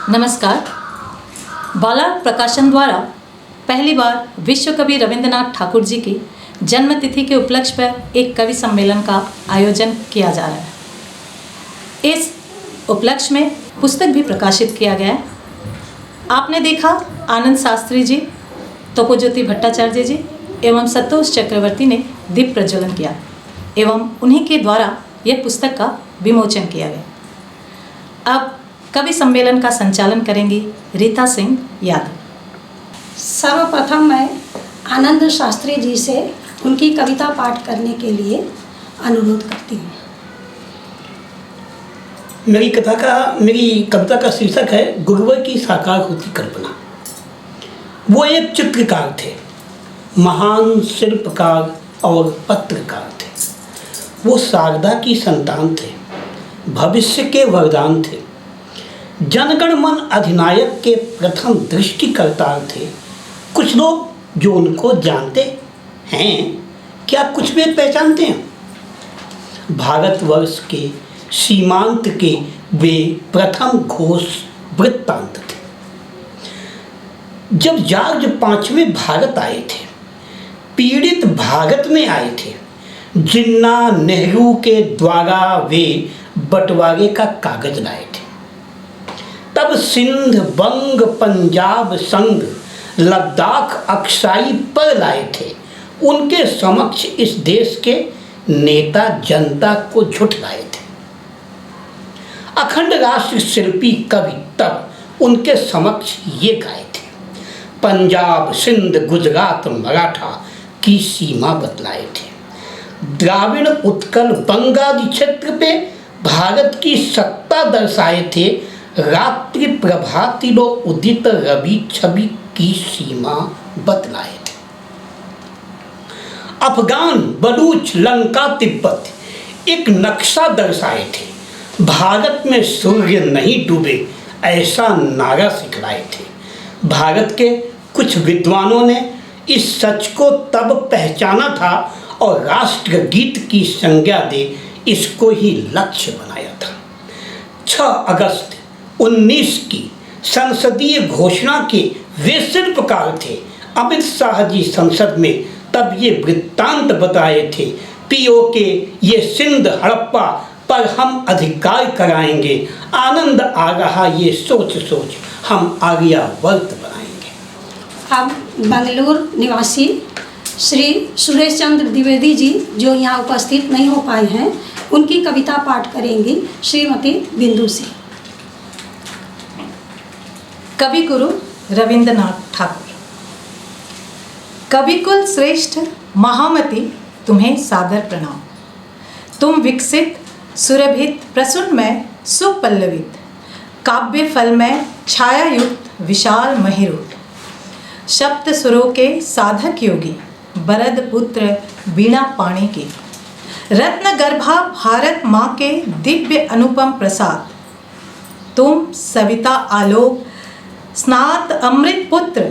नमस्कार। बालार्क प्रकाशन द्वारा पहली बार विश्व कवि रविंद्रनाथ ठाकुर जी की जन्मतिथि के उपलक्ष्य पर एक कवि सम्मेलन का आयोजन किया जा रहा है। इस उपलक्ष्य में पुस्तक भी प्रकाशित किया गया है। आपने देखा आनंद शास्त्री जी, तपोज्योति भट्टाचार्य जी एवं संतोष चक्रवर्ती ने दीप प्रज्वलन किया एवं उन्हीं के द्वारा यह पुस्तक का विमोचन किया गया। अब कवि सम्मेलन का संचालन करेंगी रीता सिंह यादव। सर्वप्रथम मैं आनंद शास्त्री जी से उनकी कविता पाठ करने के लिए अनुरोध करती हूँ। मेरी कविता का शीर्षक है गुरुवर की साकार होती कल्पना। वो एक चित्रकार थे, महान शिल्पकार और पत्रकार थे। वो शारदा की संतान थे, भविष्य के वरदान थे, जनगण मन अधिनायक के प्रथम दृष्टिकर्ता थे। कुछ लोग जो उनको जानते हैं, क्या कुछ वे पहचानते हैं? भारतवर्ष के सीमांत के वे प्रथम घोष वृत्तांत थे। जब जॉर्ज पांचवें भारत आए थे, पीड़ित भारत में आए थे, जिन्ना नेहरू के द्वारा वे बंटवारे का कागज लाए थे। तब सिंध, बंग, पंजाब, संग, लद्दाख अक्साई पर लाए थे। उनके समक्ष इस देश के नेता जनता को झुठलाए थे। अखंड राष्ट्र शिल्पी कवि तब उनके समक्ष ये गाए थे। पंजाब, सिंध, गुजरात, मराठा की सीमा बतलाए थे। द्राविड़, उत्कल, बंगाली क्षेत्र पे भारत की सत्ता दर्शाए थे। रात्रि प्रभातिलो उदित रवि छवि की सीमा बतलाए थे। अफगान, बलूच, लंका, तिब्बत एक नक्शा दर्शाए थे। भारत में सूर्य नहीं डूबे ऐसा नारा सिखलाए थे। भारत के कुछ विद्वानों ने इस सच को तब पहचाना था और राष्ट्रगीत की संज्ञा दे इसको ही लक्ष्य बनाया था। 6 अगस्त 19 की संसदीय घोषणा के वे शिल्पकार थे। अमित शाह जी संसद में तब ये वृत्तांत बताए थे। पीओके ये सिंध हड़प्पा पर हम अधिकार कराएंगे। आनंद आ रहा ये सोच सोच हम आर्यावर्त बनाएंगे। अब बेंगलुरु निवासी श्री सुरेश चंद्र द्विवेदी जी, जो यहाँ उपस्थित नहीं हो पाए हैं, उनकी कविता पाठ करेंगी श्रीमती बिंदु सिंह। कवि गुरु रविंद्रनाथ ठाकुर। कविकुल श्रेष्ठ महामति तुम्हें सादर प्रणाम। तुम विकसित सुरभित प्रसूनमय सुपल्लवित काव्य फल में छायायुक्त विशाल महिरूट, सप्त सुरों के साधक योगी बरद पुत्र वीणा पाणी की, रत्न गर्भा भारत माँ के दिव्य अनुपम प्रसाद। तुम सविता आलोक स्नात अमृत पुत्र,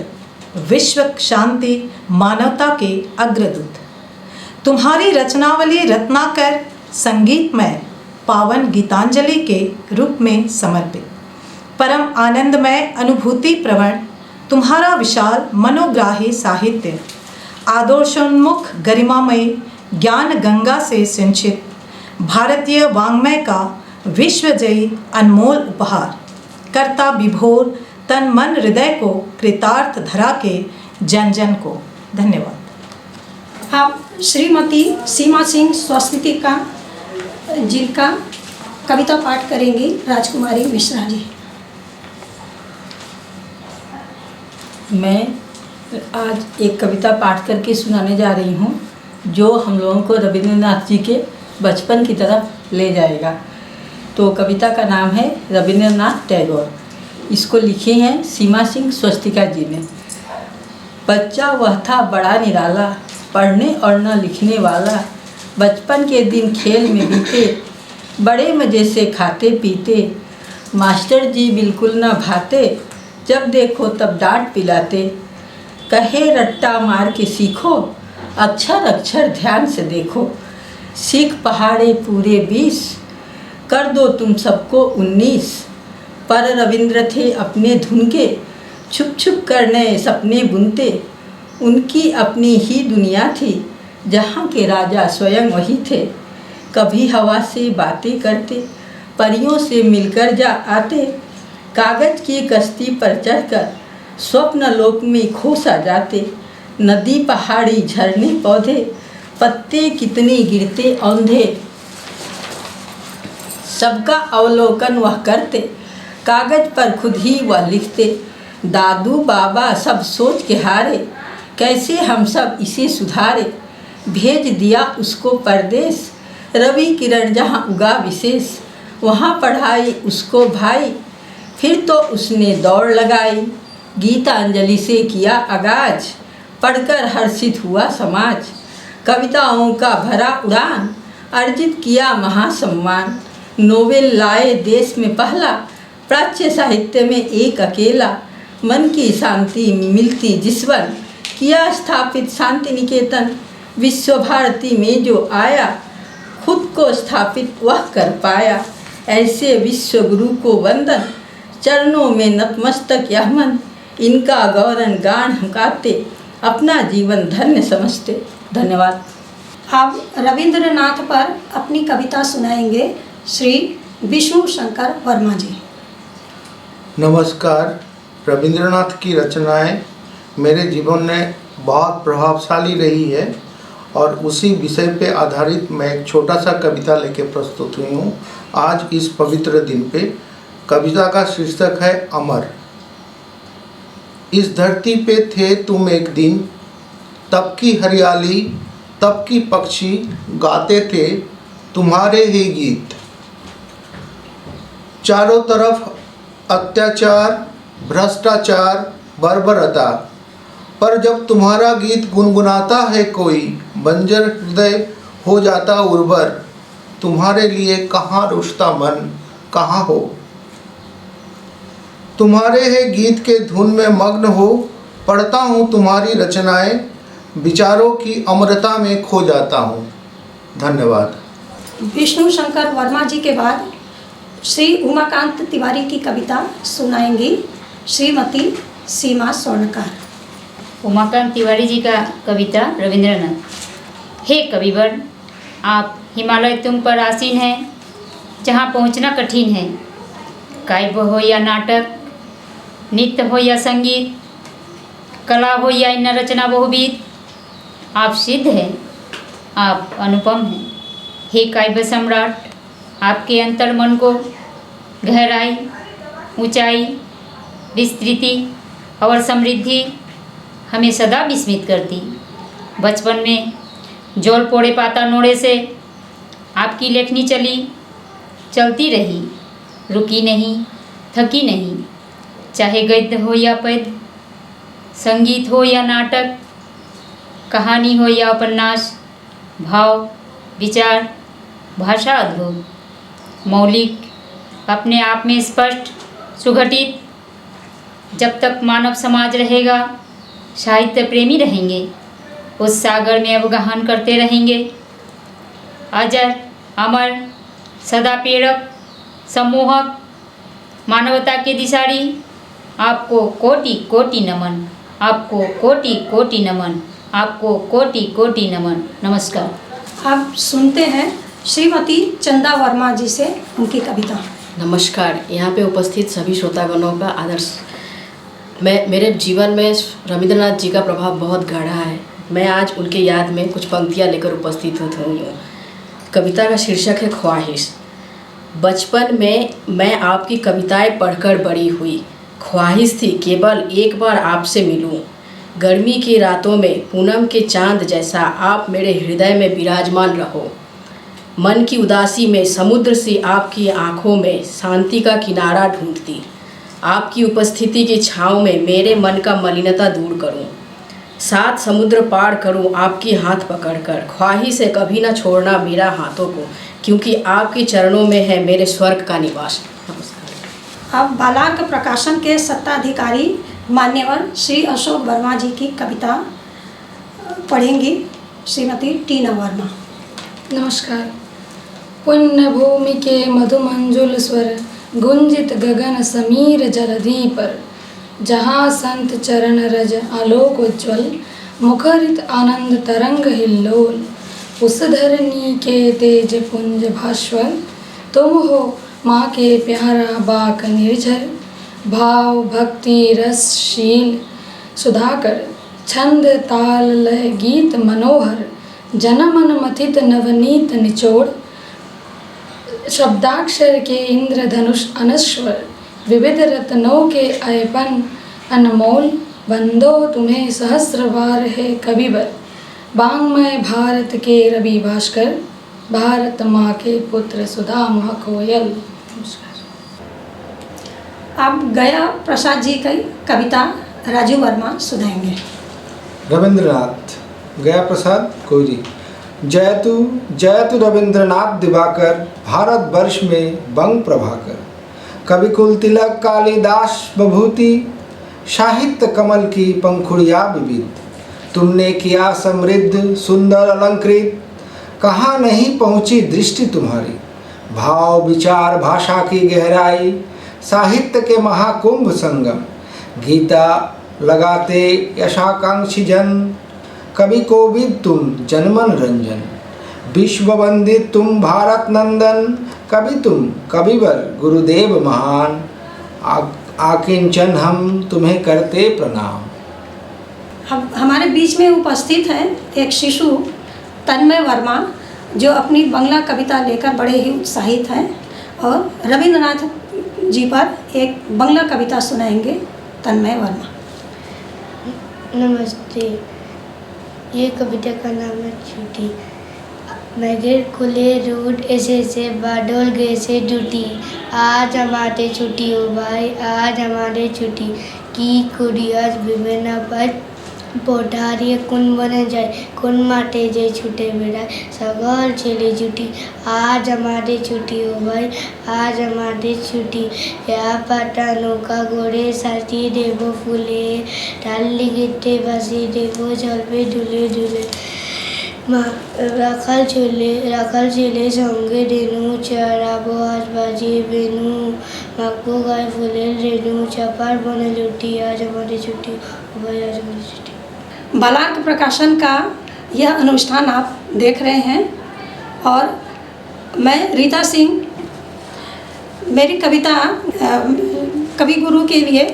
विश्व शांति मानवता के अग्रदूत। तुम्हारी रचनावली रत्नाकर संगीतमय पावन गीतांजलि के रूप में समर्पित। परम आनंदमय अनुभूति प्रवण तुम्हारा विशाल मनोग्राही साहित्य, आदर्शोन्मुख गरिमामयी ज्ञान गंगा से सिंचित भारतीय वाङ्मय का विश्वजयी अनमोल उपहार, कर्ता विभोर तन मन हृदय को कृतार्थ धरा के जन जन को। धन्यवाद। अब श्रीमती सीमा सिंह स्वस्तिति का जिनका कविता पाठ करेंगी राजकुमारी मिश्रा जी। मैं आज एक कविता पाठ करके सुनाने जा रही हूँ, जो हम लोगों को रविंद्रनाथ जी के बचपन की तरफ ले जाएगा। तो कविता का नाम है रविंद्रनाथ टैगोर। इसको लिखे हैं सीमा सिंह स्वस्तिका जी ने। बच्चा वह था बड़ा निराला, पढ़ने और न लिखने वाला। बचपन के दिन खेल में बीते, बड़े मज़े से खाते पीते। मास्टर जी बिल्कुल न भाते, जब देखो तब डांट पिलाते। कहे रट्टा मार के सीखो, अक्षर अक्षर ध्यान से देखो। सीख पहाड़े पूरे 20, कर दो तुम सबको 19। पर रविंद्र थे अपने धुन के, छुप छुप कर नए सपने बुनते। उनकी अपनी ही दुनिया थी, जहाँ के राजा स्वयं वही थे। कभी हवा से बातें करते, परियों से मिलकर जा आते। कागज की कश्ती पर चढ़कर स्वप्न लोक में खो सा जाते। नदी पहाड़ी झरने पौधे, पत्ते कितने गिरते औंधे। सबका अवलोकन वह करते, कागज पर खुद ही वह लिखते। दादू बाबा सब सोच के हारे, कैसे हम सब इसे सुधारे। भेज दिया उसको परदेश, रवि किरण जहाँ उगा विशेष। वहाँ पढ़ाई उसको भाई, फिर तो उसने दौड़ लगाई। गीतांजलि से किया आगाज, पढ़कर हर्षित हुआ समाज। कविताओं का भरा उड़ान, अर्जित किया महासम्मान। नोबेल लाए देश में पहला, प्राच्य साहित्य में एक अकेला। मन की शांति मिलती जिसवन, किया स्थापित शांति निकेतन। विश्व भारती में जो आया, खुद को स्थापित वह कर पाया। ऐसे विश्व गुरु को वंदन, चरणों में नतमस्तक यह मन। इनका गौरन गान हम गाते, अपना जीवन धन्य समझते। धन्यवाद। अब रविंद्रनाथ पर अपनी कविता सुनाएंगे श्री विष्णु शंकर वर्मा जी। नमस्कार। रविंद्रनाथ की रचनाएं मेरे जीवन में बहुत प्रभावशाली रही है और उसी विषय पे आधारित मैं एक छोटा सा कविता लेके प्रस्तुत हुई हूँ आज इस पवित्र दिन पे। कविता का शीर्षक है अमर। इस धरती पे थे तुम एक दिन, तब की हरियाली तब की पक्षी गाते थे तुम्हारे ही गीत। चारों तरफ अत्याचार भ्रष्टाचार बर्बरता, पर जब तुम्हारा गीत गुनगुनाता है कोई, बंजर हृदय हो जाता उर्वर। तुम्हारे लिए कहाँ रुष्टा मन कहाँ हो। तुम्हारे है गीत के धुन में मग्न हो, पढ़ता हूँ तुम्हारी रचनाएं, विचारों की अमरता में खो जाता हूँ। धन्यवाद। विष्णु शंकर वर्मा जी के बाद श्री उमाकांत तिवारी की कविता सुनाएंगी श्रीमती सीमा स्वर्णकार। उमाकांत तिवारी जी का कविता रविंद्रनाथ। हे कविवर, आप हिमालय तुम पर आसीन हैं, जहाँ पहुँचना कठिन है। काव्य हो या नाटक, नृत्य हो या संगीत, कला हो या इन रचना बहुविध, आप सिद्ध हैं, आप अनुपम हैं। हे काव्य सम्राट, आपके अंतर मन को गहराई, ऊंचाई, विस्तृति और समृद्धि हमें सदा विस्मित करती। बचपन में जोल पोड़े पाता नोड़े से आपकी लेखनी चलती रही, रुकी नहीं, थकी नहीं। चाहे गद्य हो या पद्य, संगीत हो या नाटक, कहानी हो या उपन्यास, भाव, विचार, भाषा अद्भुत, मौलिक, अपने आप में स्पष्ट, सुगठित। जब तक मानव समाज रहेगा, साहित्य प्रेमी रहेंगे, उस सागर में अवगाहन करते रहेंगे। अजर, अमर, सदा प्रेरक, सम्मोहक, मानवता के दिशारी, आपको कोटि कोटि नमन, आपको कोटि कोटि नमन, आपको कोटि कोटि नमन। नमस्कार। अब सुनते हैं श्रीमती चंदा वर्मा जी से उनकी कविता। नमस्कार। यहाँ पे उपस्थित सभी श्रोतागणों का आदर्श। मेरे जीवन में रविंद्रनाथ जी का प्रभाव बहुत गाढ़ा है। मैं आज उनके याद में कुछ पंक्तियाँ लेकर उपस्थित हुई हूँ। कविता का शीर्षक है ख्वाहिश। बचपन में मैं आपकी कविताएं पढ़कर बड़ी हुई। ख्वाहिश थी केवल एक बार आपसे मिलूं। गर्मी की रातों में पूनम के चांद जैसा आप मेरे हृदय में विराजमान रहो। मन की उदासी में समुद्र से आपकी आँखों में शांति का किनारा ढूंढती। आपकी उपस्थिति की छाँव में मेरे मन का मलिनता दूर करूं। सात समुद्र पार करूं आपकी हाथ पकड़कर। ख्वाहिश है कभी ना छोड़ना मेरा हाथों को, क्योंकि आपके चरणों में है मेरे स्वर्ग का निवास। नमस्कार। अब बालार्क प्रकाशन के सत्ताधिकारी मान्यवर श्री अशोक वर्मा जी की कविता पढ़ेंगी श्रीमती टीना वर्मा। नमस्कार। पुण्य भूमि के मधुमंजुल स्वर, गुंजित गगन समीर जलधि पर, जहाँ संत चरण रज आलोक उज्ज्वल, मुखरित आनंद तरंग हिल्लोल, उस धरनी के तेज पुंज भास्वर, तुम हो माँ के प्यारा बाक निर्झर, भाव भक्ति रसशील सुधाकर, छंद ताल लय गीत मनोहर, जनमन मथित नवनीत निचोड़, शब्दाक्षर के इंद्रधनुष अनश्वर, विविध रत्नों के अयपन अनमोल, वंदो तुम्हें सहस्र बार है कविवर, वाङ्मय भारत के रवि भास्कर, भारत माँ के पुत्र सुधा माँ कोयल। अब गया प्रसाद जी की कविता राजू वर्मा सुनाएंगे। रविंद्रनाथ गया प्रसाद कोयरी। जयतु जयतु रविंद्रनाथ दिवाकर, भारतवर्ष में बंग प्रभाकर, कविकुल तिलक कालिदास बभूति, साहित्य कमल की पंखुड़िया विविध, तुमने किया समृद्ध सुंदर अलंकृत, कहाँ नहीं पहुँची दृष्टि तुम्हारी, भाव विचार भाषा की गहराई, साहित्य के महाकुंभ संगम, गीता लगाते यशाकांक्षी जन, कवि कोविद तुम जनमन रंजन, विश्व वंदित तुम भारत नंदन, कवि तुम कविवर गुरुदेव महान, आकिंचन हम तुम्हें करते प्रणाम। अब हमारे बीच में उपस्थित है एक शिशु तन्मय वर्मा, जो अपनी बंगला कविता लेकर बड़े ही उत्साहित हैं और रविंद्रनाथ जी पर एक बंगला कविता सुनाएंगे। तन्मय वर्मा। नमस्ते। ये कविता का नाम है छुट्टी। मैगर खुले रूट ऐसे से बादल गए से टूटी, आज हमारे छुट्टी हो भाई, आज हमारे छुट्टी की कुड़ी आज विभिन्न पर पौधारिए कुन बने जाए, कुन माटे जाए छूटे बेड़ाए, सगल चले छुट्टी, आज हमारे छुट्टी हो भाई, आज हमारे छुट्टी। या पाटा नौका घोड़े साथी देवो फूले, डाली गिट्टे बासी देवो जल पे ढूले ढूले, রাখাল ছেলে সঙ্গে রেণু চড়াবো আজবাজি বেনু, মাকবো গায়ে ফুলের রেণু, চাপার বনে লুটি, आज हमारी छुट्टी भाई, आज हमारी छुट्टी। बालार्क प्रकाशन का यह अनुष्ठान आप देख रहे हैं और मैं रीता सिंह, मेरी कविता कवि गुरु के लिए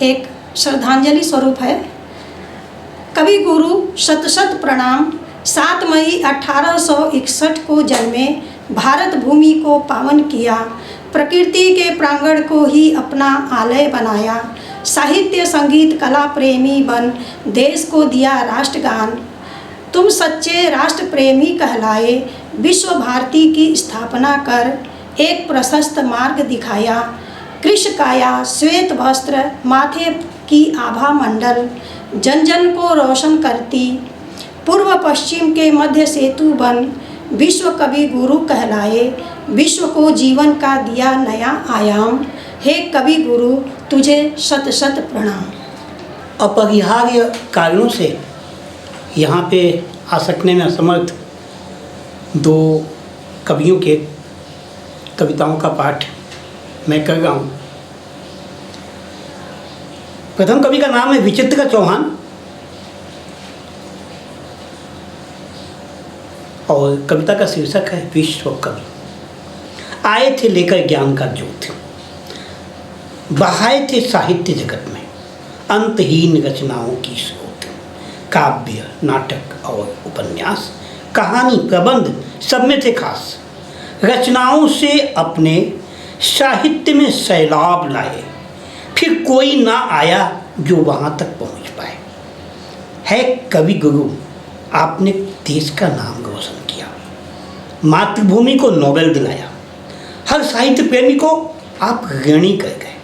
एक श्रद्धांजलि स्वरूप है। कवि गुरु शत शत प्रणाम। 7 मई 1861 को जन्मे, भारत भूमि को पावन किया, प्रकृति के प्रांगण को ही अपना आलय बनाया, साहित्य संगीत कला प्रेमी बन देश को दिया राष्ट्रगान। तुम सच्चे राष्ट्र प्रेमी कहलाए, विश्व भारती की स्थापना कर एक प्रशस्त मार्ग दिखाया, कृश काया श्वेत वस्त्र माथे की आभा मंडल, जन जन को रोशन करती, पूर्व पश्चिम के मध्य सेतु बन विश्व कवि गुरु कहलाए, विश्व को जीवन का दिया नया आयाम, हे कवि गुरु तुझे शत शत प्रणाम। अपरिहार्य कारणों से यहाँ पे आ सकने में असमर्थ 2 कवियों के कविताओं का पाठ मैं कर रहा हूँ। प्रथम कवि का नाम है विचित्र चौहान और कविता का शीर्षक है विश्व कवि। आए थे लेकर ज्ञान का जोत, बहाए थे साहित्य जगत में अंतहीन रचनाओं की स्रोत, काव्य नाटक और उपन्यास कहानी प्रबंध सब में थे खास, रचनाओं से अपने साहित्य में सैलाब लाए, फिर कोई ना आया जो वहाँ तक पहुँच पाए। है कवि गुरु आपने देश का नाम रोशन किया, मातृभूमि को नोबेल दिलाया, हर साहित्य प्रेमी को आप ऋणी कर गए,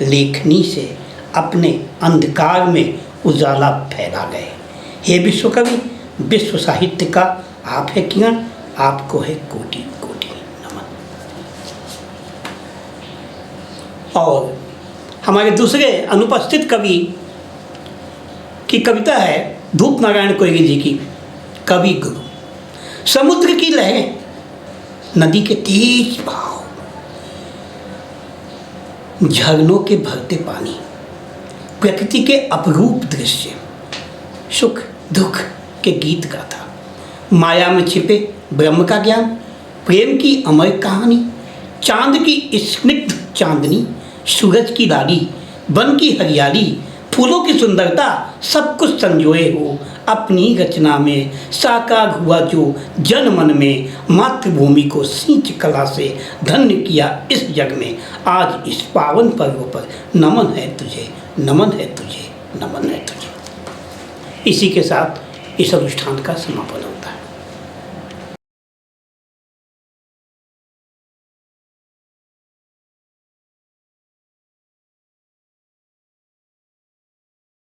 लेखनी से अपने अंधकार में उजाला फैला गए। हे विश्व कवि, विश्व साहित्य का आप है किरण, आपको है कोटि कोटि नमन। और हमारे दूसरे अनुपस्थित कवि की कविता है धूप नारायण कोयरी जी की कवि गुरु। समुद्र की लहरें, नदी के तेज भाव, झरनों के भरते पानी, प्रकृति के अपरूप दृश्य, सुख दुख के गीत गाथा, माया में छिपे ब्रह्म का ज्ञान, प्रेम की अमर कहानी, चांद की स्निग्ध चांदनी, सूरज की लाली, वन की हरियाली, फूलों की सुंदरता, सब कुछ संजोए हो अपनी रचना में साकार हुआ जो जन मन में, मातृभूमि को सींच कला से धन्य किया इस जग में। आज इस पावन पर्व पर नमन है तुझे, नमन है तुझे, नमन है तुझे। इसी के साथ इस अनुष्ठान का समापन होता है।